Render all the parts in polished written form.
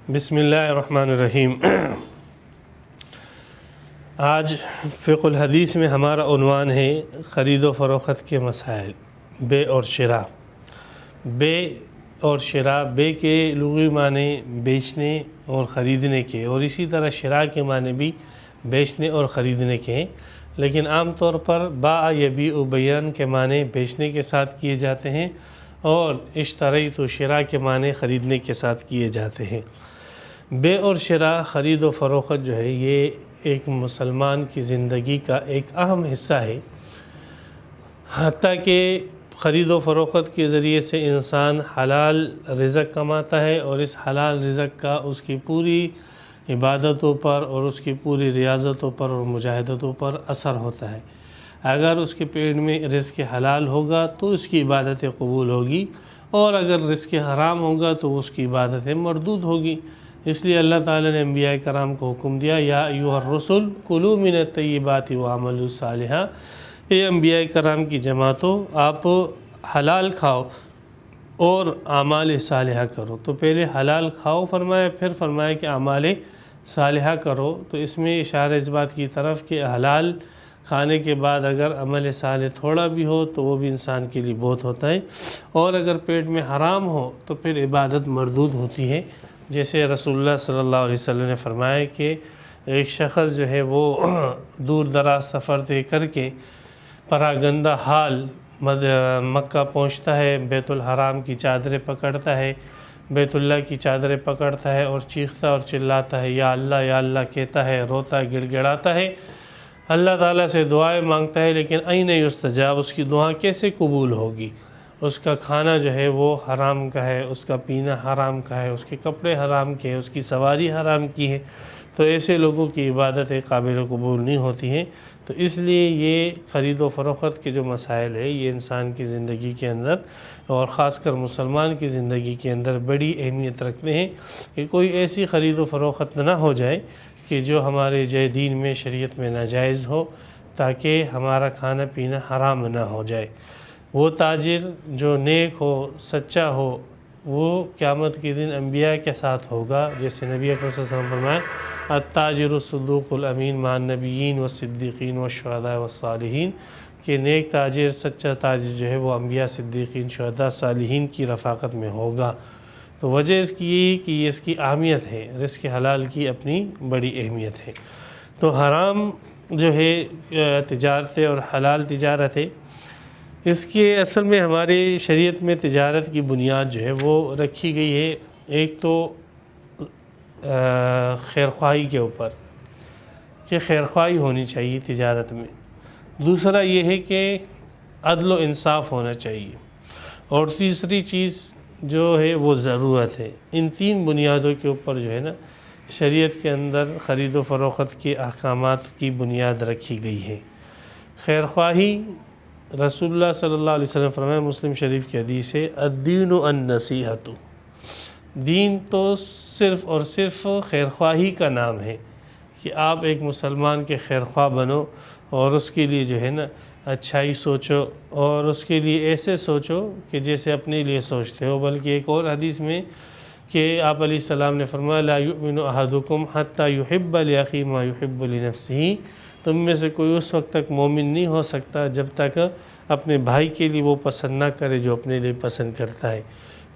بسم اللہ الرحمن الرحیم۔ آج فقہ الحدیث میں ہمارا عنوان ہے خرید و فروخت کے مسائل، بے اور شراء۔ بے اور شراء، بے کے لغوی معنی بیچنے اور خریدنے کے، اور اسی طرح شراء کے معنی بھی بیچنے اور خریدنے کے ہیں، لیکن عام طور پر باع یبیع بیعًا کے معنی بیچنے کے ساتھ کیے جاتے ہیں، اور اشتریت و شراء کے معنی خریدنے کے ساتھ کیے جاتے ہیں۔ بے اور شراء، خرید و فروخت جو ہے، یہ ایک مسلمان کی زندگی کا ایک اہم حصہ ہے، حتیٰ کہ خرید و فروخت کے ذریعے سے انسان حلال رزق کماتا ہے، اور اس حلال رزق کا اس کی پوری عبادتوں پر اور اس کی پوری ریاضتوں پر اور مجاہدتوں پر اثر ہوتا ہے۔ اگر اس کے پیٹ میں رزق حلال ہوگا تو اس کی عبادتیں قبول ہوگی، اور اگر رزق حرام ہوگا تو اس کی عبادتیں مردود ہوگی۔ اس لیے اللہ تعالیٰ نے انبیاء کرام کو حکم دیا، یا ایھا الرسل کلوا من الطیبات واعملوا صالحا، اے انبیاء کرام کی جماعتوں، آپ حلال کھاؤ اور اعمال صالحہ کرو۔ تو پہلے حلال کھاؤ فرمایا، پھر فرمایا کہ اعمال صالحہ کرو۔ تو اس میں اشارہ اس بات کی طرف کہ حلال کھانے کے بعد اگر عمل صالح تھوڑا بھی ہو تو وہ بھی انسان کے لیے بہت ہوتا ہے، اور اگر پیٹ میں حرام ہو تو پھر عبادت مردود ہوتی ہے۔ جیسے رسول اللہ صلی اللہ علیہ وسلم نے فرمایا کہ ایک شخص جو ہے وہ دور دراز سفر طے کر کے پراگندہ حال مکہ پہنچتا ہے، بیت الحرام کی چادریں پکڑتا ہے، بیت اللہ کی چادریں پکڑتا ہے اور چیختا اور چلاتا ہے، یا اللہ کہتا ہے، روتا گڑ گڑاتا ہے، اللہ تعالیٰ سے دعائیں مانگتا ہے، لیکن این یستجاب، اس کی دعا کیسے قبول ہوگی؟ اس کا کھانا جو ہے وہ حرام کا ہے، اس کا پینا حرام کا ہے، اس کے کپڑے حرام کے ہیں، اس کی سواری حرام کی ہے، تو ایسے لوگوں کی عبادتیں قابل قبول نہیں ہوتی ہیں۔ تو اس لیے یہ خرید و فروخت کے جو مسائل ہے، یہ انسان کی زندگی کے اندر اور خاص کر مسلمان کی زندگی کے اندر بڑی اہمیت رکھتے ہیں، کہ کوئی ایسی خرید و فروخت نہ ہو جائے کہ جو ہمارے دین میں، شریعت میں ناجائز ہو، تاکہ ہمارا کھانا پینا حرام نہ ہو جائے۔ وہ تاجر جو نیک ہو، سچا ہو، وہ قیامت کے دن انبیاء کے ساتھ ہوگا، جیسے نبی اکرم صلی اللہ علیہ وسلم فرمایا، التاجر الصدوق الامین مع النبیین والصدیقین والشہداء والصالحین، کہ نیک تاجر، سچا تاجر جو ہے وہ انبیاء، صدیقین، شہداء، صالحین کی رفاقت میں ہوگا۔ تو وجہ اس کی یہی کہ یہ اس کی اہمیت ہے، رزق حلال کی اپنی بڑی اہمیت ہے۔ تو حرام جو ہے تجارت اور حلال تجارت ہے، اس کے اصل میں ہماری شریعت میں تجارت کی بنیاد جو ہے وہ رکھی گئی ہے، ایک تو خیرخواہی کے اوپر، کہ خیرخواہی ہونی چاہیے تجارت میں۔ دوسرا یہ ہے کہ عدل و انصاف ہونا چاہیے، اور تیسری چیز جو ہے وہ ضرورت ہے۔ ان تین بنیادوں کے اوپر جو ہے نا، شریعت کے اندر خرید و فروخت کے احکامات کی بنیاد رکھی گئی ہے۔ خیرخواہی، رسول اللہ صلی اللہ علیہ وسلم فرمایا، مسلم شریف کی حدیث ہے، الدین النصیحۃ، دین تو صرف اور صرف خیرخواہی کا نام ہے، کہ آپ ایک مسلمان کے خیرخواہ بنو، اور اس کے لیے جو ہے نا اچھائی سوچو، اور اس کے لیے ایسے سوچو کہ جیسے اپنے لیے سوچتے ہو۔ بلکہ ایک اور حدیث میں کہ آپ علیہ السلام نے فرمایا، لا یؤمن احدکم حتی یحب لاخیہ ما یحب لنفسہ، تم میں سے کوئی اس وقت تک مومن نہیں ہو سکتا جب تک اپنے بھائی کے لیے وہ پسند نہ کرے جو اپنے لیے پسند کرتا ہے۔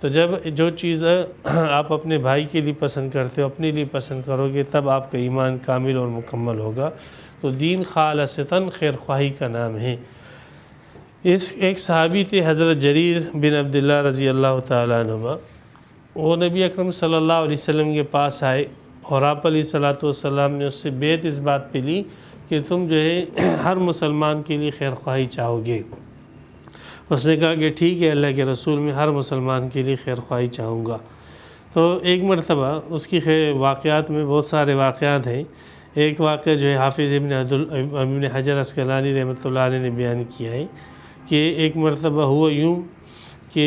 تو جب جو چیز آپ اپنے بھائی کے لیے پسند کرتے ہو، اپنے لیے پسند کرو گے، تب آپ کا ایمان کامل اور مکمل ہوگا۔ تو دین خالصتاً خیرخواہی کا نام ہے۔ ایک صحابی تھے حضرت جریر بن عبداللہ رضی اللہ تعالیٰ عنہ، وہ نبی اکرم صلی اللہ علیہ وسلم کے پاس آئے، اور آپ علیہ الصلوۃ والسلام نے اس سے بیعت اس بات پہ لی کہ تم جو ہے ہر مسلمان کے لیے خیرخواہی چاہو گے۔ اس نے کہا کہ ٹھیک ہے اللہ کے رسول، میں ہر مسلمان کے لیے خیرخواہی چاہوں گا۔ تو ایک مرتبہ اس کی واقعات میں بہت سارے واقعات ہیں۔ ایک واقعہ جو ہے حافظ ابن حجر عسقلانی رحمۃ اللہ علیہ نے بیان کیا ہے، کہ ایک مرتبہ ہوا یوں کہ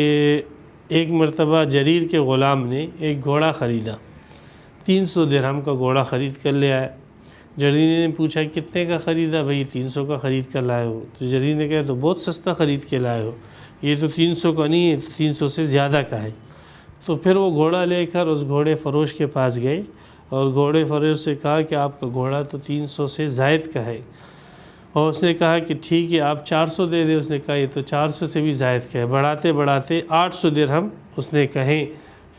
ایک مرتبہ جریر کے غلام نے ایک گھوڑا خریدا، 300 درہم کا گھوڑا خرید کر لے آیا۔ جریر نے پوچھا کتنے کا خریدا؟ بھئی 300 کا خرید کر لائے ہو۔ تو جریر نے کہا تو بہت سستا خرید کے لائے ہو، یہ تو 300 کا نہیں ہے، 300 سے زیادہ کا ہے۔ تو پھر وہ گھوڑا لے کر اس گھوڑے فروش کے پاس گئے اور گھوڑے فروش سے کہا کہ آپ کا گھوڑا تو 300 سے زائد کا ہے، اور اس نے کہا کہ ٹھیک ہے آپ 400 دے دیں۔ اس نے کہا یہ تو 400 سے بھی زائد کا ہے۔ بڑھاتے بڑھاتے 800 درہم اس نے کہیں،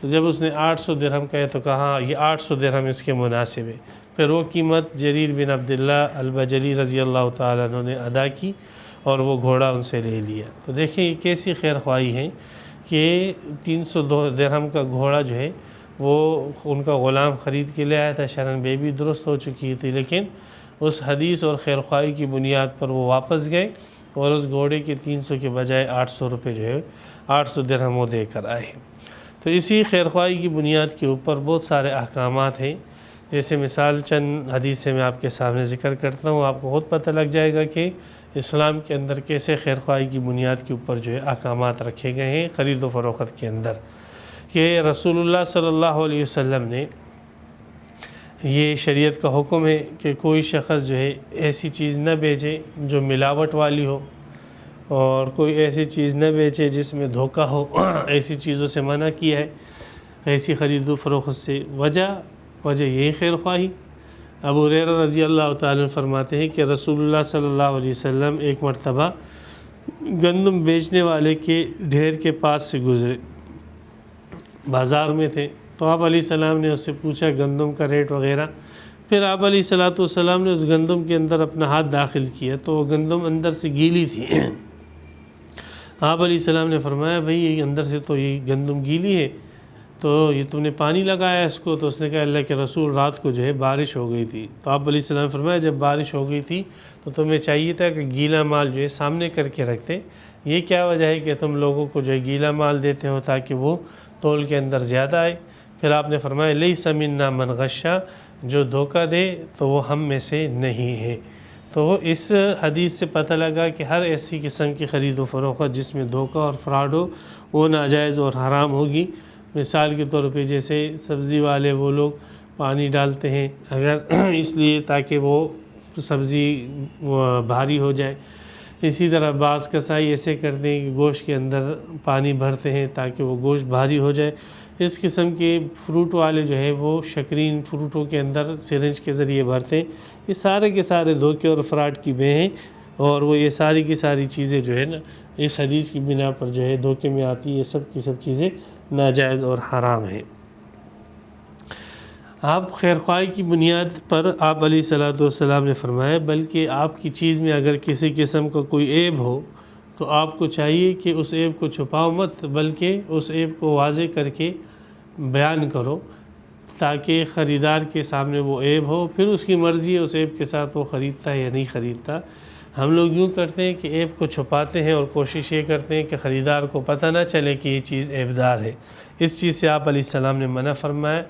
تو جب اس نے 800 درہم کہے تو کہا یہ 800 درہم اس کے مناسب ہے۔ پھر وہ قیمت جریر بن عبداللہ البجلی رضی اللہ تعالیٰ عنہ نے ادا کی اور وہ گھوڑا ان سے لے لیا۔ تو دیکھیں یہ کیسی خیر خواہی ہے کہ 302 درہم کا گھوڑا جو ہے وہ ان کا غلام خرید کے لے آیا تھا، شرن بے بھی درست ہو چکی تھی، لیکن اس حدیث اور خیر خواہی کی بنیاد پر وہ واپس گئے اور اس گھوڑے کے 300 کے بجائے 800 روپے جو ہے 800 درہم وہ دے کر آئے۔ تو اسی خیر خواہی کی بنیاد کے اوپر بہت سارے احکامات ہیں، جیسے مثال چند حدیث سے میں آپ کے سامنے ذکر کرتا ہوں، آپ کو خود پتہ لگ جائے گا کہ اسلام کے اندر کیسے خیر خواہی کی بنیاد کے اوپر جو ہے احکامات رکھے گئے ہیں خرید و فروخت کے اندر۔ کہ رسول اللہ صلی اللہ علیہ وسلم نے یہ شریعت کا حکم ہے کہ کوئی شخص جو ہے ایسی چیز نہ بیچے جو ملاوٹ والی ہو، اور کوئی ایسی چیز نہ بیچے جس میں دھوکہ ہو، ایسی چیزوں سے منع کیا ہے، ایسی خرید و فروخت سے۔ وجہ یہی خیر خواہی۔ ابو ہریرہ رضی اللہ تعالیٰ عنہ فرماتے ہیں کہ رسول اللہ صلی اللہ علیہ وسلم ایک مرتبہ گندم بیچنے والے کے ڈھیر کے پاس سے گزرے، بازار میں تھے، تو آپ علیہ السلام نے اس سے پوچھا گندم کا ریٹ وغیرہ۔ پھر آپ علیہ السلام نے اس گندم کے اندر اپنا ہاتھ داخل کیا تو وہ گندم اندر سے گیلی تھی۔ آپ علیہ السلام نے فرمایا بھئی یہ اندر سے تو یہ گندم گیلی ہے، تو یہ تم نے پانی لگایا اس کو؟ تو اس نے کہا اللہ کے رسول رات کو جو ہے بارش ہو گئی تھی۔ تو آپ علیہ السلام نے فرمایا جب بارش ہو گئی تھی تو تمہیں چاہیے تھا کہ گیلا مال جو ہے سامنے کر کے رکھتے، یہ کیا وجہ ہے کہ تم لوگوں کو جو ہے گیلا مال دیتے ہو تاکہ وہ تول کے اندر زیادہ آئے؟ پھر آپ نے فرمایا لیس منا من غشا، جو دھوکہ دے تو وہ ہم میں سے نہیں ہے۔ تو اس حدیث سے پتہ لگا کہ ہر ایسی قسم کی خرید و فروخت جس میں دھوکہ اور فراڈ ہو وہ ناجائز اور حرام ہوگی۔ مثال کے طور پہ جیسے سبزی والے وہ لوگ پانی ڈالتے ہیں اگر اس لیے تاکہ وہ سبزی بھاری ہو جائے، اسی طرح بعض کسائی ایسے کرتے ہیں کہ گوشت کے اندر پانی بھرتے ہیں تاکہ وہ گوشت بھاری ہو جائے۔ اس قسم کے فروٹ والے جو ہے وہ شکرین فروٹوں کے اندر سرنج کے ذریعے بھرتے ہیں۔ یہ سارے کے سارے دھوکے اور فراڈ کی بے ہیں، اور وہ یہ ساری کی ساری چیزیں جو ہے نا اس حدیث کی بنا پر جو ہے دھوکے میں آتی ہے، یہ سب کی سب چیزیں ناجائز اور حرام ہیں۔ آپ خیر خواہی کی بنیاد پر آپ علیہ السلام نے فرمایا بلکہ آپ کی چیز میں اگر کسی قسم کا کوئی عیب ہو تو آپ کو چاہیے کہ اس عیب کو چھپاؤ مت، بلکہ اس عیب کو واضح کر کے بیان کرو تاکہ خریدار کے سامنے وہ عیب ہو، پھر اس کی مرضی ہے اس عیب کے ساتھ وہ خریدتا ہے یا نہیں خریدتا۔ ہم لوگ یوں کرتے ہیں کہ عیب کو چھپاتے ہیں اور کوشش یہ کرتے ہیں کہ خریدار کو پتہ نہ چلے کہ یہ چیز عیبدار ہے۔ اس چیز سے آپ علیہ السلام نے منع فرمایا۔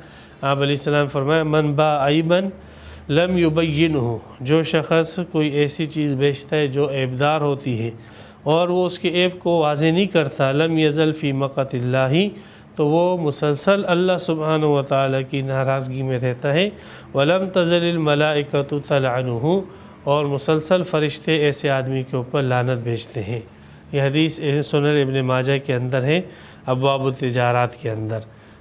آپ علیہ السلام فرمایا من باع عیبا لم یبینہ، جو شخص کوئی ایسی چیز بیچتا ہے جو عیبدار ہوتی ہے اور وہ اس کے عیب کو واضح نہیں کرتا، لم یزل فی مقت اللہ، تو وہ مسلسل اللہ سبحانہ و تعالیٰ کی ناراضگی میں رہتا ہے۔ ولم تزل الملائکۃ تلعنہ، اور مسلسل فرشتے ایسے آدمی کے اوپر لعنت بھیجتے ہیں۔ یہ حدیث سنن ابن ماجہ کے اندر ہے، ابواب التجارات کے اندر۔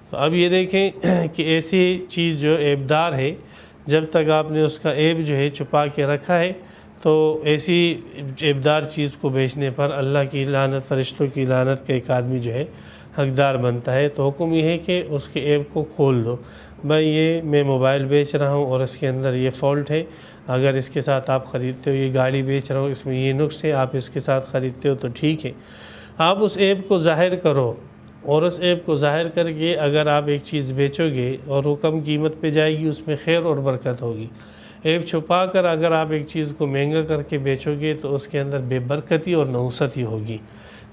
تو اب یہ دیکھیں کہ ایسی چیز جو عیبدار ہے جب تک آپ نے اس کا عیب جو ہے چھپا کے رکھا ہے تو ایسی عیبدار چیز کو بیچنے پر اللہ کی لعنت، فرشتوں کی لعنت کا ایک آدمی جو ہے حقدار بنتا ہے۔ تو حکم یہ ہے کہ اس کے عیب کو کھول دو، بھائی یہ میں موبائل بیچ رہا ہوں اور اس کے اندر یہ فالٹ ہے، اگر اس کے ساتھ آپ خریدتے ہو، یہ گاڑی بیچ رہا ہوں اس میں یہ نقص ہے، آپ اس کے ساتھ خریدتے ہو تو ٹھیک ہے۔ آپ اس عیب کو ظاہر کرو، اور اس عیب کو ظاہر کر کے اگر آپ ایک چیز بیچو گے اور وہ کم قیمت پہ جائے گی، اس میں خیر اور برکت ہوگی۔ عیب چھپا کر اگر آپ ایک چیز کو مہنگا کر کے بیچو گے تو اس کے اندر بے برکتی اور نحوست ہی ہوگی۔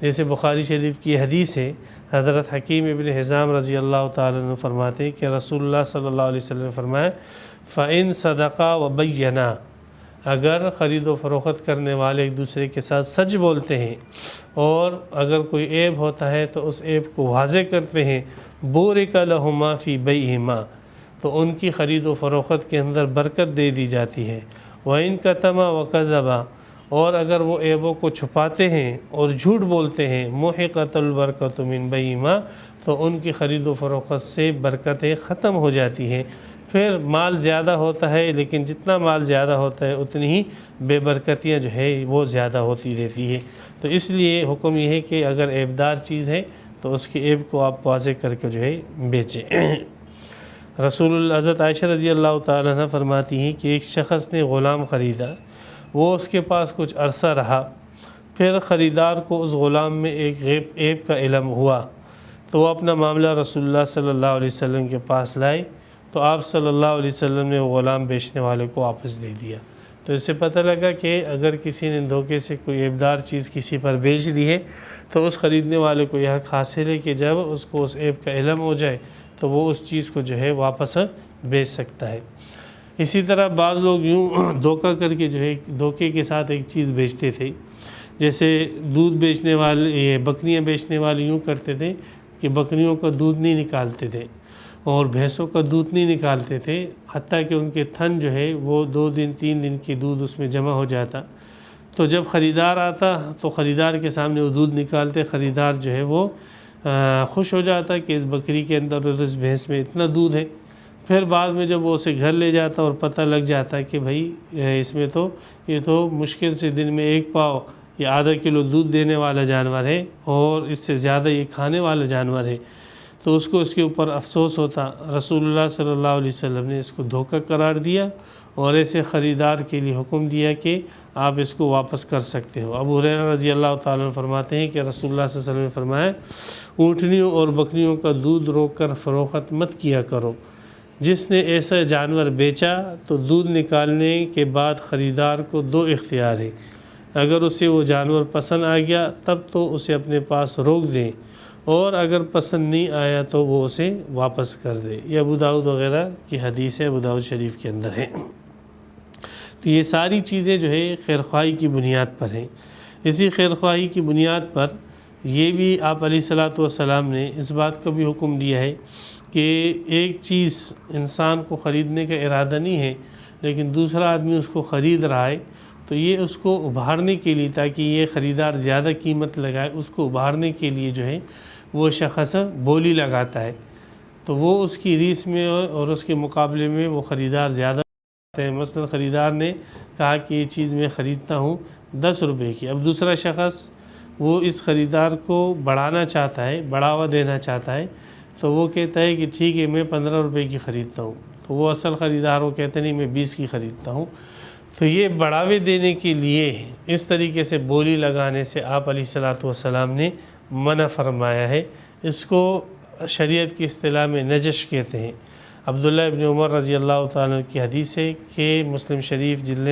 جیسے بخاری شریف کی حدیث ہے، حضرت حکیم ابن حزام رضی اللہ تعالیٰ عنہ فرماتے ہیں کہ رسول اللہ صلی اللہ علیہ وسلم نے فرمایا فَإِن صَدَقَا وَبَيَّنَا، اگر خرید و فروخت کرنے والے ایک دوسرے کے ساتھ سچ بولتے ہیں اور اگر کوئی عیب ہوتا ہے تو اس عیب کو واضح کرتے ہیں، بورک لہما فی بیعہما، تو ان کی خرید و فروخت کے اندر برکت دے دی جاتی ہے۔ وَإِن كَتَمَا وَكَذَبَا، اور اگر وہ عیبوں کو چھپاتے ہیں اور جھوٹ بولتے ہیں محقت البرکۃ من بیہما، تو ان کی خرید و فروخت سے برکتیں ختم ہو جاتی ہیں۔ پھر مال زیادہ ہوتا ہے، لیکن جتنا مال زیادہ ہوتا ہے اتنی ہی بے برکتیاں جو ہے وہ زیادہ ہوتی رہتی ہے۔ تو اس لیے حکم یہ ہے کہ اگر عیبدار چیز ہے تو اس کے عیب کو آپ واضح کر کے جو ہے بیچیں۔ رسول اللہ حضرت عائشہ رضی اللہ تعالیٰ عنہ فرماتی ہیں کہ ایک شخص نے غلام خریدا، وہ اس کے پاس کچھ عرصہ رہا، پھر خریدار کو اس غلام میں ایک عیب کا علم ہوا، تو وہ اپنا معاملہ رسول اللہ صلی اللہ علیہ وسلم کے پاس لائے، تو آپ صلی اللہ علیہ وسلم نے وہ غلام بیچنے والے کو واپس دے دیا۔ تو اس سے پتہ لگا کہ اگر کسی نے دھوکے سے کوئی عیبدار چیز کسی پر بیچ دی ہے تو اس خریدنے والے کو یہ حق حاصل ہے کہ جب اس کو اس عیب کا علم ہو جائے تو وہ اس چیز کو جو ہے واپس بیچ سکتا ہے۔ اسی طرح بعض لوگ یوں دھوکہ کر کے جو ہے دھوکے کے ساتھ ایک چیز بیچتے تھے، جیسے دودھ بیچنے والے، بکریاں بیچنے والے یوں کرتے تھے کہ بکریوں کا دودھ نہیں نکالتے تھے اور بھینسوں کا دودھ نہیں نکالتے تھے، حتیٰ کہ ان کے تھن جو ہے وہ 2 دن 3 دن کی دودھ اس میں جمع ہو جاتا، تو جب خریدار آتا تو خریدار کے سامنے وہ دودھ نکالتے، خریدار جو ہے وہ خوش ہو جاتا کہ اس بکری کے اندر اور اس بھینس میں اتنا دودھ ہے۔ پھر بعد میں جب وہ اسے گھر لے جاتا اور پتہ لگ جاتا کہ بھائی اس میں تو یہ تو مشکل سے دن میں 1 پاؤ یا آدھا کلو دودھ دینے والا جانور ہے اور اس سے زیادہ یہ کھانے والا جانور ہے، تو اس کو اس کے اوپر افسوس ہوتا۔ رسول اللہ صلی اللہ علیہ وسلم نے اس کو دھوکہ قرار دیا اور ایسے خریدار کے لیے حکم دیا کہ آپ اس کو واپس کر سکتے ہو۔ ابو ہریرہ رضی اللہ تعالیٰ عنہ فرماتے ہیں کہ رسول اللہ صلی اللہ علیہ وسلم نے فرمایا، اونٹنیوں اور بکریوں کا دودھ روک کر فروخت مت کیا کرو۔ جس نے ایسا جانور بیچا تو دودھ نکالنے کے بعد خریدار کو 2 اختیار ہیں، اگر اسے وہ جانور پسند آ گیا تب تو اسے اپنے پاس روک دیں، اور اگر پسند نہیں آیا تو وہ اسے واپس کر دے۔ یہ ابو داؤد وغیرہ کی حدیث ہے، ابو داؤد شریف کے اندر ہے۔ تو یہ ساری چیزیں جو ہے خیرخواہی کی بنیاد پر ہیں۔ اسی خیرخواہی کی بنیاد پر یہ بھی آپ علیہ الصلوۃ والسلام نے اس بات کا بھی حکم دیا ہے کہ ایک چیز انسان کو خریدنے کا ارادہ نہیں ہے لیکن دوسرا آدمی اس کو خرید رہا ہے، تو یہ اس کو ابھارنے کے لیے، تاکہ یہ خریدار زیادہ قیمت لگائے، اس کو ابھارنے کے لیے جو ہے وہ شخص بولی لگاتا ہے، تو وہ اس کی ریس میں اور اس کے مقابلے میں وہ خریدار زیادہ ہے۔ مثلا خریدار نے کہا کہ یہ چیز میں خریدتا ہوں 10 روپے کی، اب دوسرا شخص وہ اس خریدار کو بڑھانا چاہتا ہے، بڑھاوا دینا چاہتا ہے، تو وہ کہتا ہے کہ ٹھیک ہے میں 15 روپے کی خریدتا ہوں، تو وہ اصل خریدار وہ کہتے نہیں میں 20 کی خریدتا ہوں۔ تو یہ بڑھاوے دینے کے لیے اس طریقے سے بولی لگانے سے آپ علیہ الصلوۃ والسلام نے منع فرمایا ہے۔ اس کو شریعت کی اصطلاح میں نجش کہتے ہیں۔ عبداللہ ابن عمر رضی اللہ تعالیٰ کی حدیث ہے کہ مسلم شریف جلد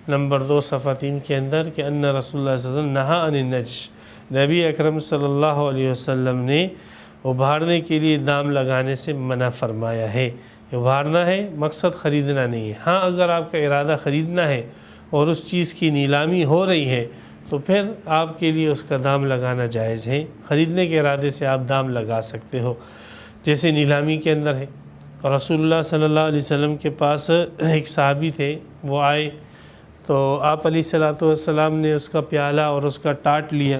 نمبر 2 صفحہ 3 کے اندر کہ ان رسول اللہ صلی اللہ علیہ وسلم نہا عن النجش، نبی اکرم صلی اللہ علیہ وسلم نے ابھارنے کے لیے دام لگانے سے منع فرمایا ہے۔ ابھارنا ہے، مقصد خریدنا نہیں ہے۔ ہاں اگر آپ کا ارادہ خریدنا ہے اور اس چیز کی نیلامی ہو رہی ہے تو پھر آپ کے لیے اس کا دام لگانا جائز ہے، خریدنے کے ارادے سے آپ دام لگا سکتے ہو، جیسے نیلامی کے اندر ہے۔ رسول اللہ صلی اللہ علیہ وسلم کے پاس ایک صحابی تھے، وہ آئے تو آپ علیہ الصلوۃ والسلام نے اس کا پیالہ اور اس کا ٹاٹ لیا،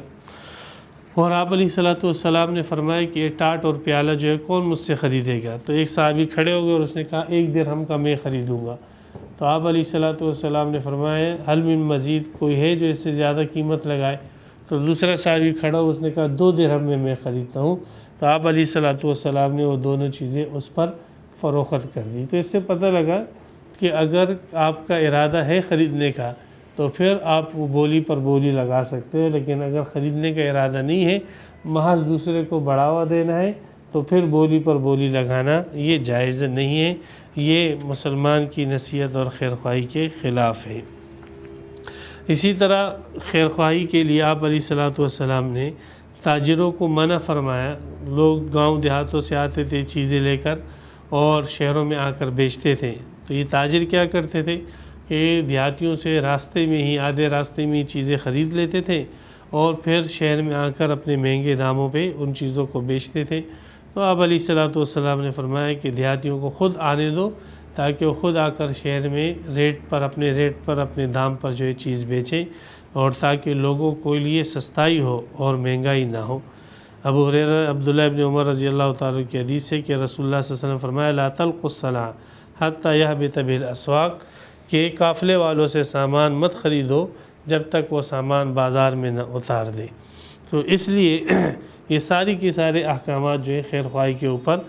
اور آپ علیہ الصلوۃ والسلام نے فرمایا کہ یہ ٹاٹ اور پیالہ جو ہے کون مجھ سے خریدے گا؟ تو ایک صحابی کھڑے ہو گئے اور اس نے کہا 1 درہم کا میں خریدوں گا۔ تو آپ علیہ الصلوۃ والسلام نے فرمایا حل من مزید، کوئی ہے جو اس سے زیادہ قیمت لگائے؟ تو دوسرا صحابی کھڑا ہو، اس نے کہا 2 درہم میں خریدتا ہوں۔ تو آپ علیہ الصلوۃ والسلام نے وہ دونوں چیزیں اس پر فروخت کر دی۔ تو اس سے پتہ لگا کہ اگر آپ کا ارادہ ہے خریدنے کا تو پھر آپ وہ بولی پر بولی لگا سکتے ہو، لیکن اگر خریدنے کا ارادہ نہیں ہے، محض دوسرے کو بڑھاوا دینا ہے، تو پھر بولی پر بولی لگانا یہ جائز نہیں ہے، یہ مسلمان کی نصیحت اور خیرخواہی کے خلاف ہے۔ اسی طرح خیرخواہی کے لیے آپ علیہ الصلوۃ والسلام نے تاجروں کو منع فرمایا۔ لوگ گاؤں دیہاتوں سے آتے تھے چیزیں لے کر اور شہروں میں آ کر بیچتے تھے، تو یہ تاجر کیا کرتے تھے کہ دیہاتیوں سے راستے میں ہی، آدھے راستے میں ہی چیزیں خرید لیتے تھے اور پھر شہر میں آ کر اپنے مہنگے داموں پہ ان چیزوں کو بیچتے تھے۔ تو آپ علیہ الصلوۃ والسلام نے فرمایا کہ دیہاتیوں کو خود آنے دو تاکہ وہ خود آ کر شہر میں اپنے ریٹ پر اپنے دام پر جو ہے چیز بیچے، اور تاکہ لوگوں کے لیے سستائی ہو اور مہنگائی نہ ہو۔ ابو ہریرہ عبداللہ ابن عمر رضی اللہ تعالیٰ کی حدیث ہے کہ رسول اللہ صلی اللہ علیہ وسلم فرمایا لا تلقوا السلع حتی یہبط بہ الاسواق، کہ قافلے والوں سے سامان مت خریدو جب تک وہ سامان بازار میں نہ اتار دے۔ تو اس لیے یہ ساری کی سارے احکامات جو ہے خیر خواہی کے اوپر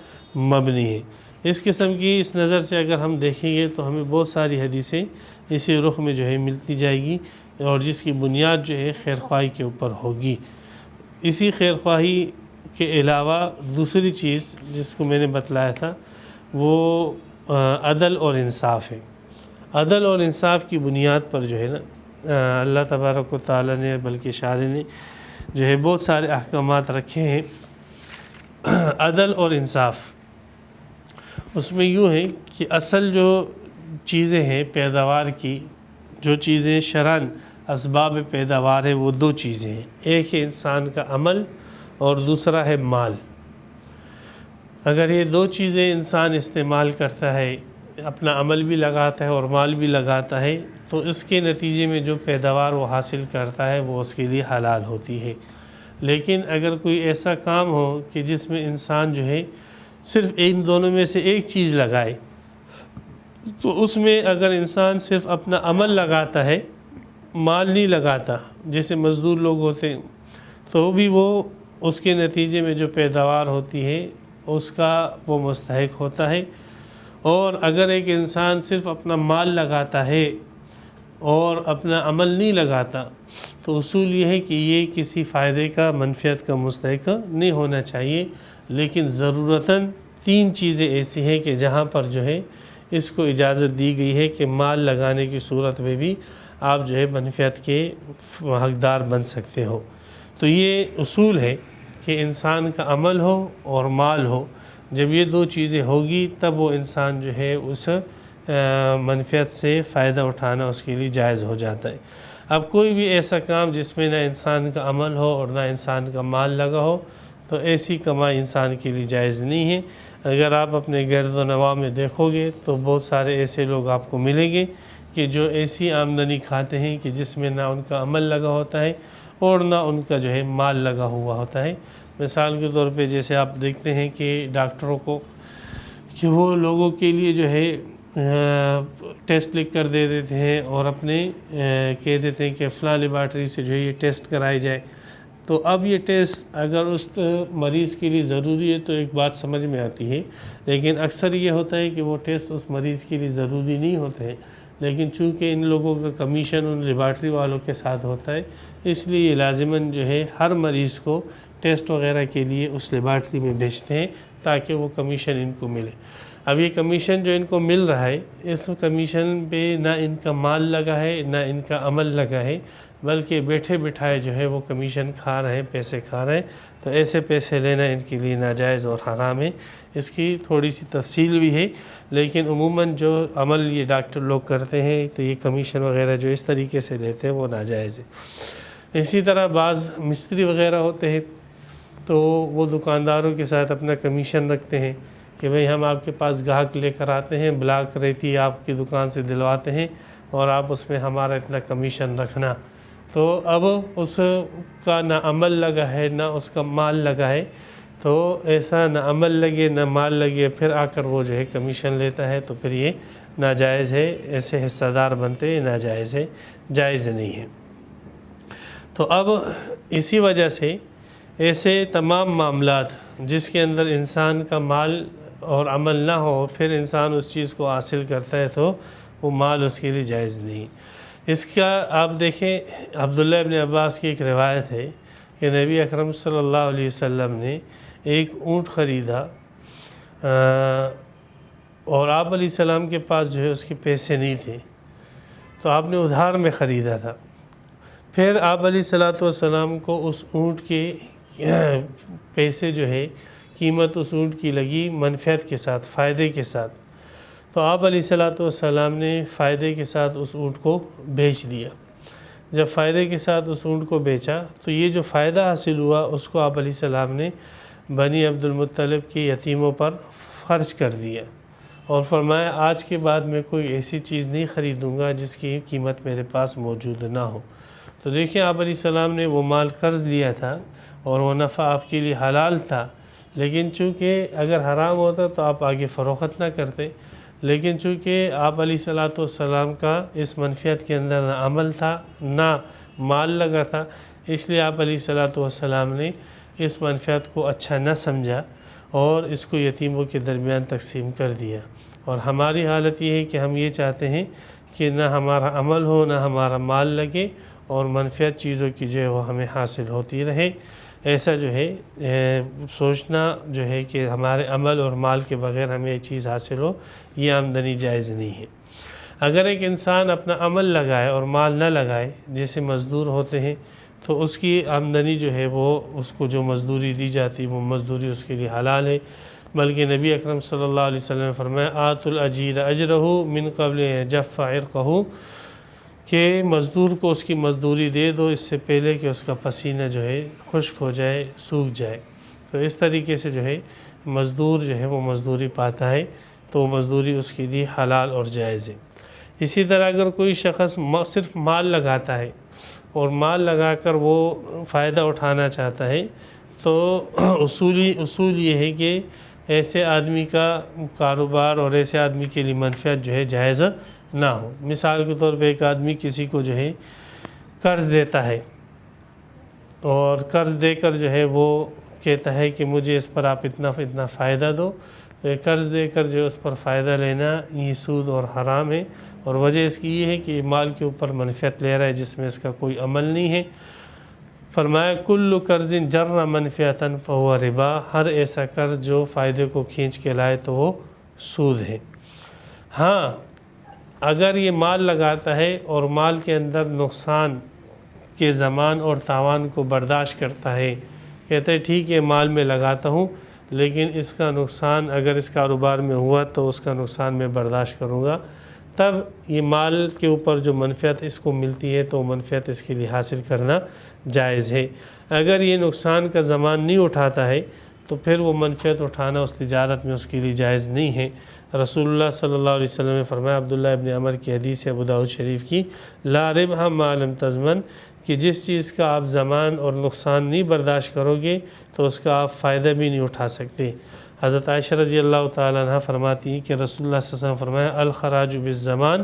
مبنی ہیں۔ اس قسم کی اس نظر سے اگر ہم دیکھیں گے تو ہمیں بہت ساری حدیثیں اسی رخ میں جو ہے ملتی جائے گی، اور جس کی بنیاد جو ہے خیر خواہی کے اوپر ہوگی۔ اسی خیر خواہی کے علاوہ دوسری چیز جس کو میں نے بتلایا تھا وہ عدل اور انصاف ہے۔ عدل اور انصاف کی بنیاد پر جو ہے نا اللہ تبارک و تعالیٰ نے بلکہ شارع نے جو ہے بہت سارے احکامات رکھے ہیں۔ عدل اور انصاف اس میں یوں ہے کہ اصل جو چیزیں ہیں پیداوار کی، جو چیزیں شرعاً اسباب پیداوار ہے، وہ دو چیزیں ہیں، ایک ہے انسان کا عمل اور دوسرا ہے مال۔ اگر یہ دو چیزیں انسان استعمال کرتا ہے، اپنا عمل بھی لگاتا ہے اور مال بھی لگاتا ہے، تو اس کے نتیجے میں جو پیداوار وہ حاصل کرتا ہے وہ اس کے لیے حلال ہوتی ہے۔ لیکن اگر کوئی ایسا کام ہو کہ جس میں انسان جو ہے صرف ان دونوں میں سے ایک چیز لگائے، تو اس میں اگر انسان صرف اپنا عمل لگاتا ہے، مال نہیں لگاتا، جیسے مزدور لوگ ہوتے ہیں، تو بھی وہ اس کے نتیجے میں جو پیداوار ہوتی ہے اس کا وہ مستحق ہوتا ہے۔ اور اگر ایک انسان صرف اپنا مال لگاتا ہے اور اپنا عمل نہیں لگاتا، تو اصول یہ ہے کہ یہ کسی فائدے کا منفعت کا مستحق نہیں ہونا چاہیے۔ لیکن ضرورتاً تین چیزیں ایسی ہیں کہ جہاں پر جو ہے اس کو اجازت دی گئی ہے کہ مال لگانے کی صورت میں بھی آپ جو ہے منفعت کے حقدار بن سکتے ہو۔ تو یہ اصول ہے کہ انسان کا عمل ہو اور مال ہو، جب یہ دو چیزیں ہوگی تب وہ انسان جو ہے اس منفعت سے فائدہ اٹھانا اس کے لیے جائز ہو جاتا ہے۔ اب کوئی بھی ایسا کام جس میں نہ انسان کا عمل ہو اور نہ انسان کا مال لگا ہو، تو ایسی کمائی انسان کے لیے جائز نہیں ہے۔ اگر آپ اپنے گرد و نواح میں دیکھو گے تو بہت سارے ایسے لوگ آپ کو ملیں گے کہ جو ایسی آمدنی کھاتے ہیں کہ جس میں نہ ان کا عمل لگا ہوتا ہے اور نہ ان کا جو ہے مال لگا ہوا ہوتا ہے۔ مثال کے طور پہ جیسے آپ دیکھتے ہیں کہ ڈاکٹروں کو کہ وہ لوگوں کے لیے جو ہے ٹیسٹ لکھ کر دے دیتے ہیں اور اپنے کہہ دیتے ہیں کہ فلاں لیبارٹری سے جو ہے یہ ٹیسٹ کرائی جائے۔ تو اب یہ ٹیسٹ اگر اس مریض کے لیے ضروری ہے تو ایک بات سمجھ میں آتی ہے، لیکن اکثر یہ ہوتا ہے کہ وہ ٹیسٹ اس مریض کے لیے ضروری نہیں ہوتے ہیں، لیکن چونکہ ان لوگوں کا کمیشن ان لیبارٹری والوں کے ساتھ ہوتا ہے، اس لیے یہ لازماً جو ہے ہر مریض کو ٹیسٹ وغیرہ کے لیے اس لیبارٹری میں بھیجتے ہیں تاکہ وہ کمیشن ان کو ملے۔ اب یہ کمیشن جو ان کو مل رہا ہے، اس کمیشن پہ نہ ان کا مال لگا ہے نہ ان کا عمل لگا ہے، بلکہ بیٹھے بٹھائے جو ہے وہ کمیشن کھا رہے ہیں، پیسے کھا رہے ہیں۔ تو ایسے پیسے لینا ان کے لیے ناجائز اور حرام ہے۔ اس کی تھوڑی سی تفصیل بھی ہے، لیکن عموماً جو عمل یہ ڈاکٹر لوگ کرتے ہیں تو یہ کمیشن وغیرہ جو اس طریقے سے لیتے ہیں وہ ناجائز ہے۔ اسی طرح بعض مستری وغیرہ ہوتے ہیں تو وہ دکانداروں کے ساتھ اپنا کمیشن رکھتے ہیں کہ بھئی ہم آپ کے پاس گاہک لے کر آتے ہیں، بلاک ریتی آپ کی دکان سے دلواتے ہیں اور آپ اس میں ہمارا اتنا کمیشن رکھنا۔ تو اب اس کا نہ عمل لگا ہے نہ اس کا مال لگا ہے، تو ایسا نہ عمل لگے نہ مال لگے پھر آ کر وہ جو ہے کمیشن لیتا ہے، تو پھر یہ ناجائز ہے، ایسے حصہ دار بنتے ہیں، ناجائز ہے، جائز نہیں ہے۔ تو اب اسی وجہ سے ایسے تمام معاملات جس کے اندر انسان کا مال اور عمل نہ ہو، پھر انسان اس چیز کو حاصل کرتا ہے تو وہ مال اس کے لیے جائز نہیں۔ اس کا آپ دیکھیں عبداللہ ابن عباس کی ایک روایت ہے کہ نبی اکرم صلی اللہ علیہ وسلم نے ایک اونٹ خریدا اور آپ علیہ السلام کے پاس جو ہے اس کے پیسے نہیں تھے، تو آپ نے ادھار میں خریدا تھا۔ پھر آپ علیہ السلام کو اس اونٹ کے پیسے جو ہے قیمت اس اونٹ کی لگی منفعت کے ساتھ، فائدے کے ساتھ، تو آپ علیہ السلام نے فائدے کے ساتھ اس اونٹ کو بیچ دیا۔ جب فائدے کے ساتھ اس اونٹ کو بیچا تو یہ جو فائدہ حاصل ہوا اس کو آپ علیہ السلام نے بنی عبد المطلب کے یتیموں پر خرچ کر دیا، اور فرمایا آج کے بعد میں کوئی ایسی چیز نہیں خریدوں گا جس کی قیمت میرے پاس موجود نہ ہو۔ تو دیکھیں آپ علیہ السلام نے وہ مال قرض لیا تھا اور وہ نفع آپ کے لیے حلال تھا، لیکن چونکہ اگر حرام ہوتا تو آپ آگے فروخت نہ کرتے، لیکن چونکہ آپ علیہ السلام کا اس منفیت کے اندر نہ عمل تھا نہ مال لگا تھا، اس لیے آپ علیہ السلام نے اس منفیت کو اچھا نہ سمجھا اور اس کو یتیموں کے درمیان تقسیم کر دیا۔ اور ہماری حالت یہ ہے کہ ہم یہ چاہتے ہیں کہ نہ ہمارا عمل ہو نہ ہمارا مال لگے اور منفیت چیزوں کی جو ہے وہ ہمیں حاصل ہوتی رہے۔ ایسا جو ہے سوچنا جو ہے کہ ہمارے عمل اور مال کے بغیر ہمیں یہ چیز حاصل ہو، یہ آمدنی جائز نہیں ہے۔ اگر ایک انسان اپنا عمل لگائے اور مال نہ لگائے، جیسے مزدور ہوتے ہیں، تو اس کی آمدنی جو ہے وہ اس کو جو مزدوری دی جاتی وہ مزدوری اس کے لیے حلال ہے، بلکہ نبی اکرم صلی اللہ علیہ وسلم نے فرمایا آت الاجیر اجرہ من قبل جف عرقہ، کہ مزدور کو اس کی مزدوری دے دو اس سے پہلے کہ اس کا پسینہ جو ہے خشک ہو جائے، سوکھ جائے۔ تو اس طریقے سے جو ہے مزدور جو ہے وہ مزدوری پاتا ہے تو وہ مزدوری اس کے لیے حلال اور جائز ہے۔ اسی طرح اگر کوئی شخص صرف مال لگاتا ہے اور مال لگا کر وہ فائدہ اٹھانا چاہتا ہے، تو اصول یہ ہے کہ ایسے آدمی کا کاروبار اور ایسے آدمی کے لیے منفعت جو ہے جائز نہ ہو۔ مثال کے طور پہ ایک آدمی کسی کو جو ہے قرض دیتا ہے اور قرض دے کر جو ہے وہ کہتا ہے کہ مجھے اس پر آپ اتنا فائدہ دو، تو یہ قرض دے کر جو اس پر فائدہ لینا یہ سود اور حرام ہے، اور وجہ اس کی یہ ہے کہ مال کے اوپر منفعت لے رہا ہے جس میں اس کا کوئی عمل نہیں ہے۔ فرمایا کل قرض جر منفعتا فہو ربا، ہر ایسا قرض جو فائدے کو کھینچ کے لائے تو وہ سود ہے۔ ہاں اگر یہ مال لگاتا ہے اور مال کے اندر نقصان کے زمان اور تاوان کو برداشت کرتا ہے، کہتا ہے ٹھیک ہے مال میں لگاتا ہوں لیکن اس کا نقصان اگر اس کاروبار میں ہوا تو اس کا نقصان میں برداشت کروں گا، تب یہ مال کے اوپر جو منفعت اس کو ملتی ہے تو منفعت اس کے لیے حاصل کرنا جائز ہے۔ اگر یہ نقصان کا زمان نہیں اٹھاتا ہے تو پھر وہ منفعت اٹھانا اس تجارت میں اس کے لیے جائز نہیں ہے۔ رسول اللہ صلی اللہ علیہ وسلم نے فرمایا، عبداللہ ابن عمر کی حدیث ہے ابو داؤد شریف کی، لا ربح ما لم تضمن، کہ جس چیز کا آپ زمان اور نقصان نہیں برداشت کرو گے تو اس کا آپ فائدہ بھی نہیں اٹھا سکتے۔ حضرت عائشہ رضی اللہ تعالیٰ عنہ فرماتی ہیں کہ رسول اللہ صلی اللہ علیہ وسلم فرمایا الخراج بالزمان،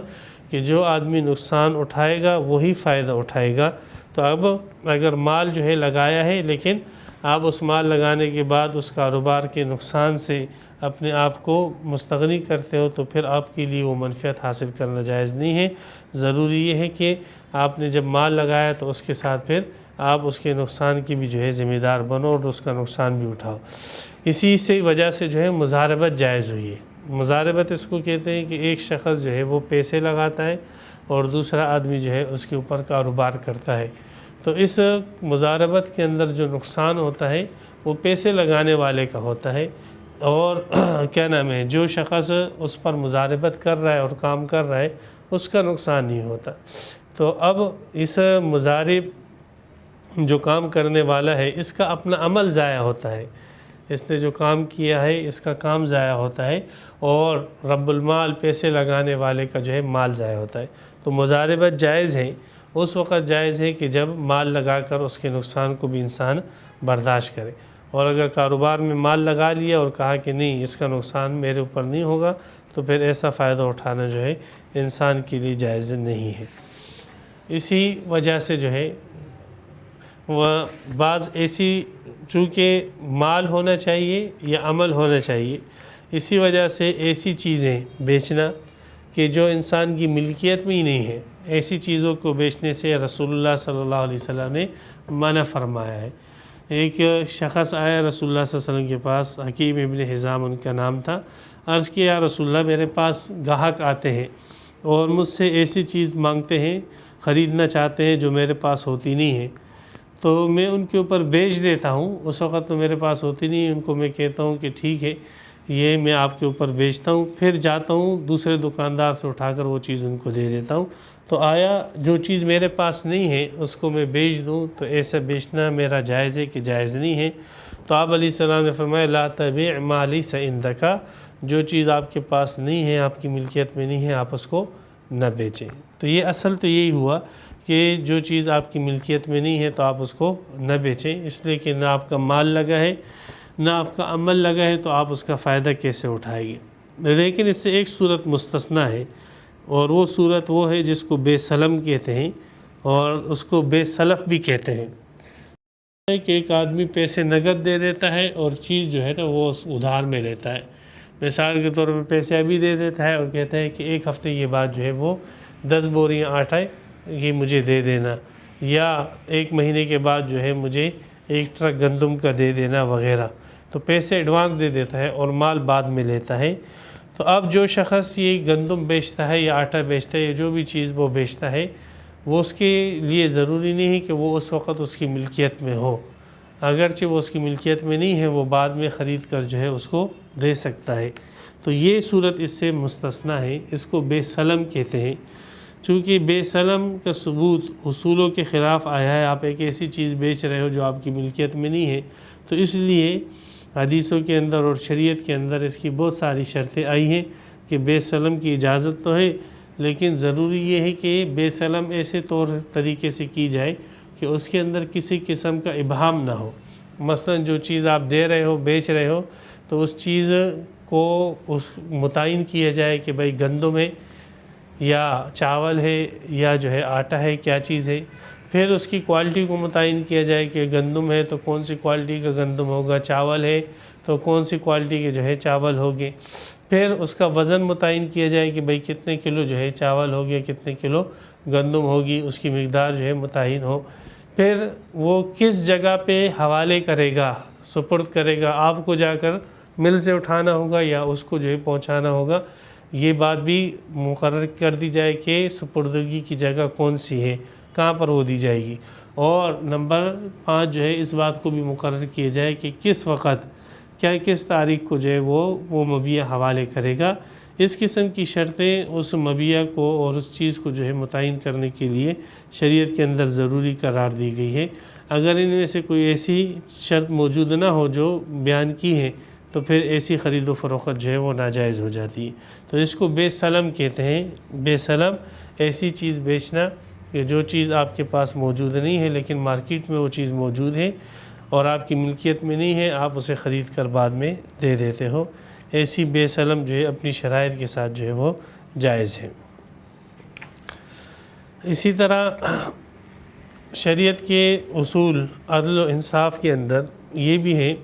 کہ جو آدمی نقصان اٹھائے گا وہی فائدہ اٹھائے گا۔ تو اب اگر مال جو ہے لگایا ہے لیکن آپ اس مال لگانے کے بعد اس کاروبار کے نقصان سے اپنے آپ کو مستغنی کرتے ہو تو پھر آپ کے لیے وہ منفعت حاصل کرنا جائز نہیں ہے۔ ضروری یہ ہے کہ آپ نے جب مال لگایا تو اس کے ساتھ پھر آپ اس کے نقصان کی بھی جو ہے ذمہ دار بنو اور اس کا نقصان بھی اٹھاؤ۔ اسی سے وجہ سے جو ہے مضاربت جائز ہوئی ہے۔ مضاربت اس کو کہتے ہیں کہ ایک شخص جو ہے وہ پیسے لگاتا ہے اور دوسرا آدمی جو ہے اس کے اوپر کاروبار کرتا ہے، تو اس مضاربت کے اندر جو نقصان ہوتا ہے وہ پیسے لگانے والے کا ہوتا ہے، اور کیا نام ہے جو شخص اس پر مضاربت کر رہا ہے اور کام کر رہا ہے اس کا نقصان نہیں ہوتا۔ تو اب اس مضارب جو کام کرنے والا ہے اس کا اپنا عمل ضائع ہوتا ہے، اس نے جو کام کیا ہے اس کا کام ضائع ہوتا ہے، اور رب المال پیسے لگانے والے کا جو ہے مال ضائع ہوتا ہے۔ تو مضاربت جائز ہے، اس وقت جائز ہے کہ جب مال لگا کر اس کے نقصان کو بھی انسان برداشت کرے، اور اگر کاروبار میں مال لگا لیا اور کہا کہ نہیں اس کا نقصان میرے اوپر نہیں ہوگا تو پھر ایسا فائدہ اٹھانا جو ہے انسان کے لیے جائز نہیں ہے۔ اسی وجہ سے جو ہے وہ بعض ایسی چونکہ مال ہونا چاہیے یا عمل ہونا چاہیے، اسی وجہ سے ایسی چیزیں بیچنا کہ جو انسان کی ملکیت میں ہی نہیں ہے، ایسی چیزوں کو بیچنے سے رسول اللہ صلی اللہ علیہ وسلم نے منع فرمایا ہے۔ ایک شخص آیا رسول اللہ صلی اللہ علیہ وسلم کے پاس، حکیم ابن حزام ان کا نام تھا، عرض کیا یا رسول اللہ میرے پاس گاہک آتے ہیں اور مجھ سے ایسی چیز مانگتے ہیں، خریدنا چاہتے ہیں جو میرے پاس ہوتی نہیں ہے، تو میں ان کے اوپر بیچ دیتا ہوں، اس وقت تو میرے پاس ہوتی نہیں ہے، ان کو میں کہتا ہوں کہ ٹھیک ہے یہ میں آپ کے اوپر بیچتا ہوں، پھر جاتا ہوں دوسرے دکاندار سے اٹھا کر وہ چیز ان کو دے دیتا ہوں، تو آیا جو چیز میرے پاس نہیں ہے اس کو میں بیچ دوں تو ایسا بیچنا میرا جائز ہے کہ جائز نہیں ہے؟ تو آپ علیہ السلام نے فرمایا لا تبیع ما لیس عندک، جو چیز آپ کے پاس نہیں ہے، آپ کی ملکیت میں نہیں ہے، آپ اس کو نہ بیچیں۔ تو یہ اصل تو یہی ہوا کہ جو چیز آپ کی ملکیت میں نہیں ہے تو آپ اس کو نہ بیچیں، اس لیے کہ نہ آپ کا مال لگا ہے نہ آپ کا عمل لگا ہے، تو آپ اس کا فائدہ کیسے اٹھائیں گے۔ لیکن اس سے ایک صورت مستثنیٰ ہے، اور وہ صورت وہ ہے جس کو بے سلم کہتے ہیں، اور اس کو بے سلف بھی کہتے ہیں، کہ ایک آدمی پیسے نقد دے دیتا ہے اور چیز جو ہے نا وہ ادھار میں لیتا ہے۔ مثال کے طور پہ پیسے ابھی دے دیتا ہے اور کہتا ہے کہ ایک ہفتے کے بعد جو ہے وہ 10 بوریاں آٹا یہ مجھے دے دینا، یا ایک مہینے کے بعد جو ہے مجھے 1 ٹرک گندم کا دے دینا وغیرہ۔ تو پیسے ایڈوانس دے دیتا ہے اور مال بعد میں لیتا ہے۔ تو اب جو شخص یہ گندم بیچتا ہے یا آٹا بیچتا ہے یا جو بھی چیز وہ بیچتا ہے، وہ اس کے لیے ضروری نہیں ہے کہ وہ اس وقت اس کی ملکیت میں ہو، اگرچہ وہ اس کی ملکیت میں نہیں ہے، وہ بعد میں خرید کر جو ہے اس کو دے سکتا ہے۔ تو یہ صورت اس سے مستثنیٰ ہے، اس کو بے سلم کہتے ہیں۔ چونکہ بے سلم کا ثبوت اصولوں کے خلاف آیا ہے، آپ ایک ایسی چیز بیچ رہے ہو جو آپ کی ملکیت میں نہیں ہے، تو اس لیے حدیثوں کے اندر اور شریعت کے اندر اس کی بہت ساری شرطیں آئی ہیں کہ بے سلم کی اجازت تو ہے، لیکن ضروری یہ ہے کہ بے سلم ایسے طریقے سے کی جائے کہ اس کے اندر کسی قسم کا ابہام نہ ہو۔ مثلا جو چیز آپ دے رہے ہو، بیچ رہے ہو، تو اس چیز کو متعین کیا جائے کہ بھئی گندم ہے یا چاول ہے یا جو ہے آٹا ہے، کیا چیز ہے۔ پھر اس کی کوالٹی کو متعین کیا جائے کہ گندم ہے تو کون سی کوالٹی کا گندم ہوگا، چاول ہے تو کون سی کوالٹی کے جو ہے چاول ہوگے۔ پھر اس کا وزن متعین کیا جائے کہ بھئی کتنے کلو جو ہے چاول ہوگیا، کتنے کلو گندم ہوگی، اس کی مقدار جو ہے متعین ہو۔ پھر وہ کس جگہ پہ حوالے کرے گا، سپرد کرے گا، آپ کو جا کر مل سے اٹھانا ہوگا یا اس کو جو ہے پہنچانا ہوگا، یہ بات بھی مقرر کر دی جائے کہ سپردگی کی جگہ کون سی ہے، کہاں پر وہ دی جائے گی۔ اور نمبر 5 جو ہے اس بات کو بھی مقرر کیا جائے کہ کس وقت، کیا کس تاریخ کو جو ہے وہ مبیع حوالے کرے گا۔ اس قسم کی شرطیں اس مبیع کو اور اس چیز کو جو ہے متعین کرنے کے لیے شریعت کے اندر ضروری قرار دی گئی ہے۔ اگر ان میں سے کوئی ایسی شرط موجود نہ ہو جو بیان کی ہے، تو پھر ایسی خرید و فروخت جو ہے وہ ناجائز ہو جاتی ہے۔ تو اس کو بے سلم کہتے ہیں۔ بے سلم ایسی چیز بیچنا کہ جو چیز آپ کے پاس موجود نہیں ہے لیکن مارکیٹ میں وہ چیز موجود ہے اور آپ کی ملکیت میں نہیں ہے، آپ اسے خرید کر بعد میں دے دیتے ہو۔ ایسی بے سلم جو ہے اپنی شرائط کے ساتھ جو ہے وہ جائز ہے۔ اسی طرح شریعت کے اصول عدل و انصاف کے اندر یہ بھی ہے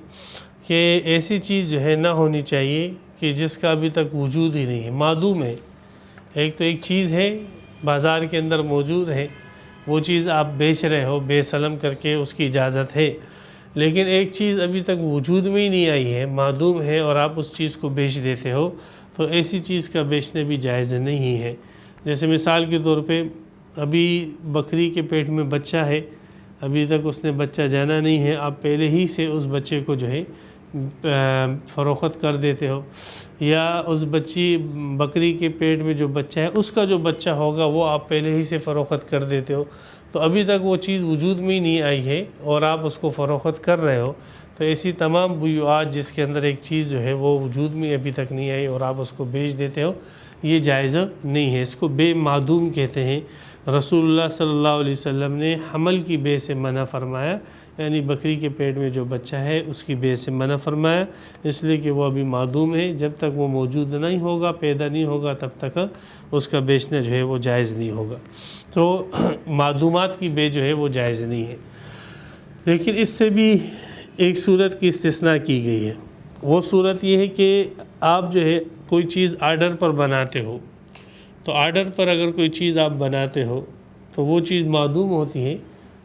کہ ایسی چیز جو ہے نہ ہونی چاہیے کہ جس کا ابھی تک وجود ہی نہیں ہے، معدوم ہے۔ ایک تو ایک چیز ہے بازار کے اندر موجود ہے، وہ چیز آپ بیچ رہے ہو بے سلم کر کے، اس کی اجازت ہے، لیکن ایک چیز ابھی تک وجود میں ہی نہیں آئی ہے، معدوم ہے، اور آپ اس چیز کو بیچ دیتے ہو، تو ایسی چیز کا بیچنے بھی جائز نہیں ہے۔ جیسے مثال کے طور پہ ابھی بکری کے پیٹ میں بچہ ہے، ابھی تک اس نے بچہ جانا نہیں ہے، آپ پہلے ہی سے اس بچے کو جو ہے فروخت کر دیتے ہو، یا اس بکری کے پیٹ میں جو بچہ ہے اس کا جو بچہ ہوگا وہ آپ پہلے ہی سے فروخت کر دیتے ہو، تو ابھی تک وہ چیز وجود میں ہی نہیں آئی ہے اور آپ اس کو فروخت کر رہے ہو۔ تو ایسی تمام بیوعات جس کے اندر ایک چیز جو ہے وہ وجود میں ابھی تک نہیں آئی اور آپ اس کو بیچ دیتے ہو، یہ جائز نہیں ہے، اس کو بے معدوم کہتے ہیں۔ رسول اللہ صلی اللہ علیہ وسلم نے حمل کی بے سے منع فرمایا، یعنی بکری کے پیٹ میں جو بچہ ہے اس کی بے سے منع فرمایا، اس لیے کہ وہ ابھی معدوم ہے، جب تک وہ موجود نہیں ہوگا، پیدا نہیں ہوگا، تب تک اس کا بیچنا جو ہے وہ جائز نہیں ہوگا۔ تو معدومات کی بے جو ہے وہ جائز نہیں ہے۔ لیکن اس سے بھی ایک صورت کی استثناء کی گئی ہے، وہ صورت یہ ہے کہ آپ جو ہے کوئی چیز آرڈر پر بناتے ہو، تو آرڈر پر اگر کوئی چیز آپ بناتے ہو تو وہ چیز معدوم ہوتی ہے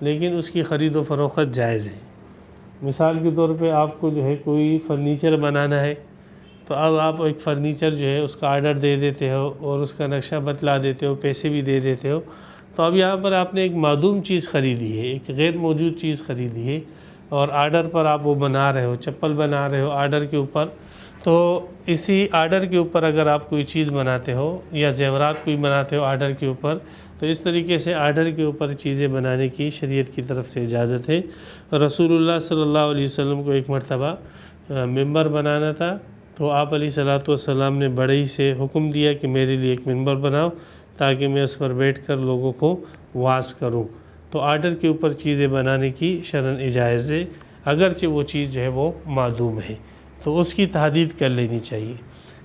لیکن اس کی خرید و فروخت جائز ہے۔ مثال کے طور پہ آپ کو جو ہے کوئی فرنیچر بنانا ہے، تو اب آپ ایک فرنیچر جو ہے اس کا آرڈر دے دیتے ہو اور اس کا نقشہ بتلا دیتے ہو، پیسے بھی دے دیتے ہو، تو اب یہاں پر آپ نے ایک معدوم چیز خریدی ہے، ایک غیر موجود چیز خریدی ہے، اور آرڈر پر آپ وہ بنا رہے ہو، چپل بنا رہے ہو آرڈر کے اوپر۔ تو اسی آرڈر کے اوپر اگر آپ کوئی چیز بناتے ہو یا زیورات کوئی بناتے ہو آرڈر کے اوپر، تو اس طریقے سے آرڈر کے اوپر چیزیں بنانے کی شریعت کی طرف سے اجازت ہے۔ رسول اللہ صلی اللہ علیہ وسلم کو ایک مرتبہ ممبر بنانا تھا، تو آپ علیہ الصلوۃ والسلام نے بڑے ہی سے حکم دیا کہ میرے لیے ایک منبر بناؤ تاکہ میں اس پر بیٹھ کر لوگوں کو واعظ کروں۔ تو آرڈر کے اوپر چیزیں بنانے کی شرعاً اجازت ہے، اگرچہ وہ چیز جو ہے وہ معدوم ہے تو اس کی تحدید کر لینی چاہیے۔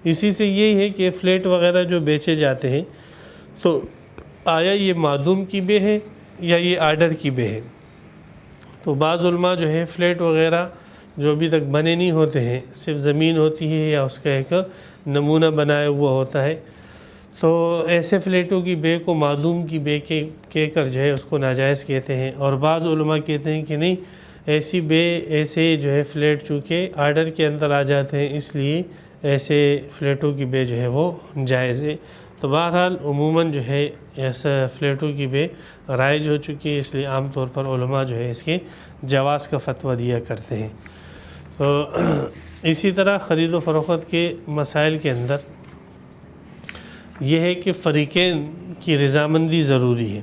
اسی سے یہی ہے کہ فلیٹ وغیرہ جو بیچے جاتے ہیں تو آیا یہ معدوم کی بے ہے یا یہ آرڈر کی بے ہے؟ تو بعض علماء جو ہے فلیٹ وغیرہ جو ابھی تک بنے نہیں ہوتے ہیں، صرف زمین ہوتی ہے یا اس کا ایک نمونہ بنایا ہوا ہوتا ہے، تو ایسے فلیٹوں کی بے کو معدوم کی بے کہہ کر جو ہے اس کو ناجائز کہتے ہیں۔ اور بعض علماء کہتے ہیں کہ نہیں، ایسی بے، ایسے جو ہے فلیٹ چونکہ آرڈر کے اندر آ جاتے ہیں اس لیے ایسے فلیٹوں کی بے جو ہے وہ جائز ہے۔ تو بہرحال عموماً جو ہے ایسا فلیٹوں کی بے رائج ہو چکی ہے، اس لیے عام طور پر علماء جو ہے اس کے جواز کا فتویٰ دیا کرتے ہیں۔ تو اسی طرح خرید و فروخت کے مسائل کے اندر یہ ہے کہ فریقین کی رضامندی ضروری ہے۔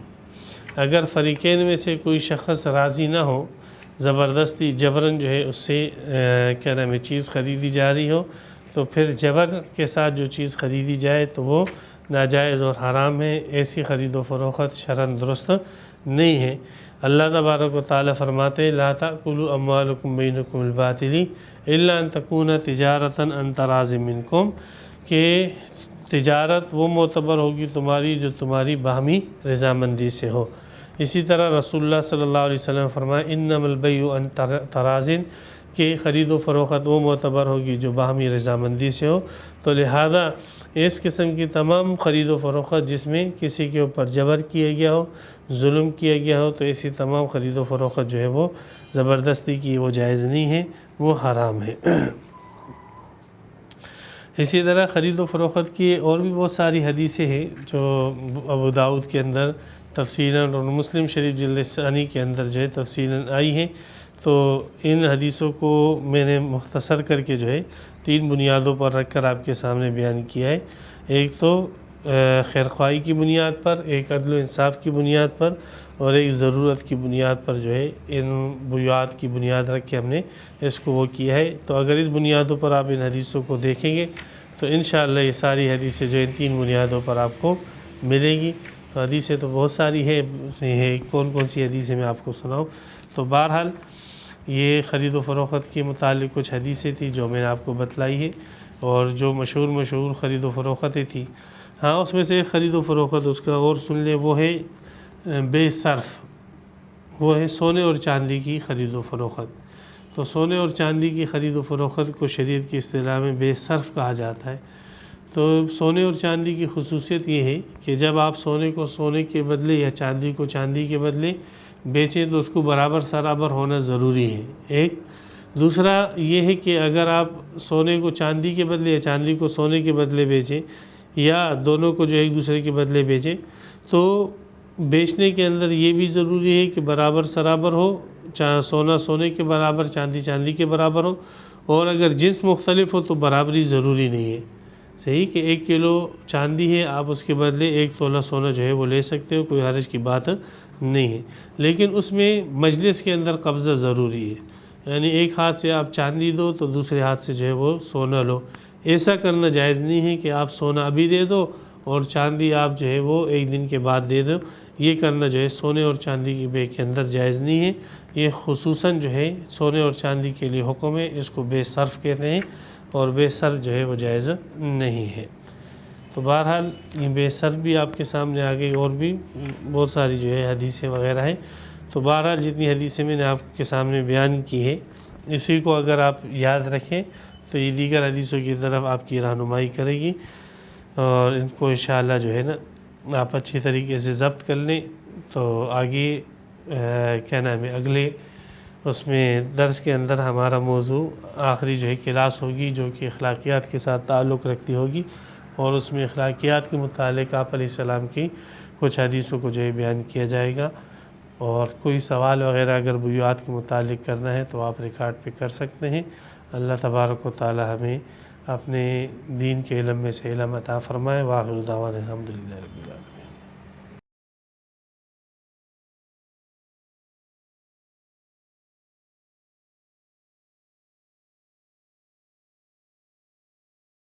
اگر فریقین میں سے کوئی شخص راضی نہ ہو، زبردستی جبراً جو ہے اس سے کیا نام ہے چیز خریدی جا رہی ہو، تو پھر جبر کے ساتھ جو چیز خریدی جائے تو وہ ناجائز اور حرام ہے۔ ایسی خرید و فروخت شرعاً درست نہیں ہے۔ اللہ تبارک و تعالیٰ فرماتے لا تأکلوا اموالکم بینکم بالباطل الا ان تکون تجارتا عن تراض منکم، کہ تجارت وہ معتبر ہوگی تمہاری جو تمہاری باہمی رضامندی سے ہو۔ اسی طرح رسول اللہ صلی اللہ علیہ وسلم فرمایا انما البیع عن تراض، کہ خرید و فروخت وہ معتبر ہوگی جو باہمی رضامندی سے ہو۔ تو لہذا اس قسم کی تمام خرید و فروخت جس میں کسی کے اوپر جبر کیا گیا ہو، ظلم کیا گیا ہو، تو ایسی تمام خرید و فروخت جو ہے وہ زبردستی کی وہ جائز نہیں ہے، وہ حرام ہے۔ اسی طرح خرید و فروخت کی اور بھی بہت ساری حدیثیں ہیں جو ابو داؤد کے اندر تفصیلاً اور مسلم شریف جلد ثانی کے اندر جو ہے تفصیلاً آئی ہیں۔ تو ان حدیثوں کو میں نے مختصر کر کے جو ہے 3 بنیادوں پر رکھ کر آپ کے سامنے بیان کیا ہے۔ ایک تو خیرخواہی کی بنیاد پر، ایک عدل و انصاف کی بنیاد پر، اور ایک ضرورت کی بنیاد پر جو ہے ان بنیاد کی بنیاد رکھ کے ہم نے اس کو وہ کیا ہے۔ تو اگر اس بنیادوں پر آپ ان حدیثوں کو دیکھیں گے تو انشاءاللہ یہ ساری حدیثیں جو ان 3 بنیادوں پر آپ کو ملے گی۔ تو حدیثیں تو بہت ساری ہے، کون کون سی حدیثیں میں آپ کو سناؤں؟ تو بہرحال یہ خرید و فروخت کے متعلق کچھ حدیثیں تھیں جو میں نے آپ کو بتلائی ہے، اور جو مشہور خرید و فروختیں تھیں، ہاں اس میں سے ایک خرید و فروخت اس کا اور سن لیں، وہ ہے بے صرف، وہ ہے سونے اور چاندی کی خرید و فروخت۔ تو سونے اور چاندی کی خرید و فروخت کو شریعت کی اصطلاح میں بے صرف کہا جاتا ہے۔ تو سونے اور چاندی کی خصوصیت یہ ہے کہ جب آپ سونے کو سونے کے بدلے یا چاندی کو چاندی کے بدلے بیچیں تو اس کو برابر سرابر ہونا ضروری ہے۔ ایک دوسرا یہ ہے کہ اگر آپ سونے کو چاندی کے بدلے یا چاندی کو سونے کے بدلے بیچیں، یا دونوں کو جو ایک دوسرے کے بدلے بیچیں، تو بیچنے کے اندر یہ بھی ضروری ہے کہ برابر سرابر ہو، سونا سونے کے برابر، چاندی چاندی کے برابر ہو، اور اگر جنس مختلف ہو تو برابری ضروری نہیں ہے۔ صحیح کہ 1 کلو چاندی ہے، آپ اس کے بدلے 1 تولہ سونا جو ہے وہ لے سکتے ہو، کوئی حرج کی بات نہیں ہے، لیکن اس میں مجلس کے اندر قبضہ ضروری ہے، یعنی ایک ہاتھ سے آپ چاندی دو تو دوسرے ہاتھ سے جو ہے وہ سونا لو۔ ایسا کرنا جائز نہیں ہے کہ آپ سونا ابھی دے دو اور چاندی آپ جو ہے وہ 1 دن کے بعد دے دو، یہ کرنا جو ہے سونے اور چاندی کی بے کے اندر جائز نہیں ہے۔ یہ خصوصاً جو ہے سونے اور چاندی کے لیے حکم ہے، اس کو بے صرف کہتے ہیں، اور بے صرف جو ہے وہ جائز نہیں ہے۔ تو بہرحال یہ بے صرف بھی آپ کے سامنے آ گئی، اور بھی بہت ساری جو ہے حدیثیں وغیرہ ہیں۔ تو بہرحال جتنی حدیثیں میں نے آپ کے سامنے بیان کی ہے، اسی کو اگر آپ یاد رکھیں تو یہ دیگر حدیثوں کی طرف آپ کی رہنمائی کرے گی، اور ان کو انشاءاللہ جو ہے نا آپ اچھی طریقے سے ضبط کر لیں تو آگے کیا نام ہے اگلے اس میں درس کے اندر ہمارا موضوع آخری جو ہے کلاس ہوگی جو کہ اخلاقیات کے ساتھ تعلق رکھتی ہوگی، اور اس میں اخلاقیات کے متعلق آپ علیہ السلام کی کچھ حدیثوں کو جو ہے بیان کیا جائے گا۔ اور کوئی سوال وغیرہ اگر بیعات کے متعلق کرنا ہے تو آپ ریکارڈ پہ کر سکتے ہیں۔ اللہ تبارک و تعالی ہمیں اپنے دین کے علم میں سے علم عطا فرمائے۔ وآخر دعوانا الحمدللہ رب العالمین۔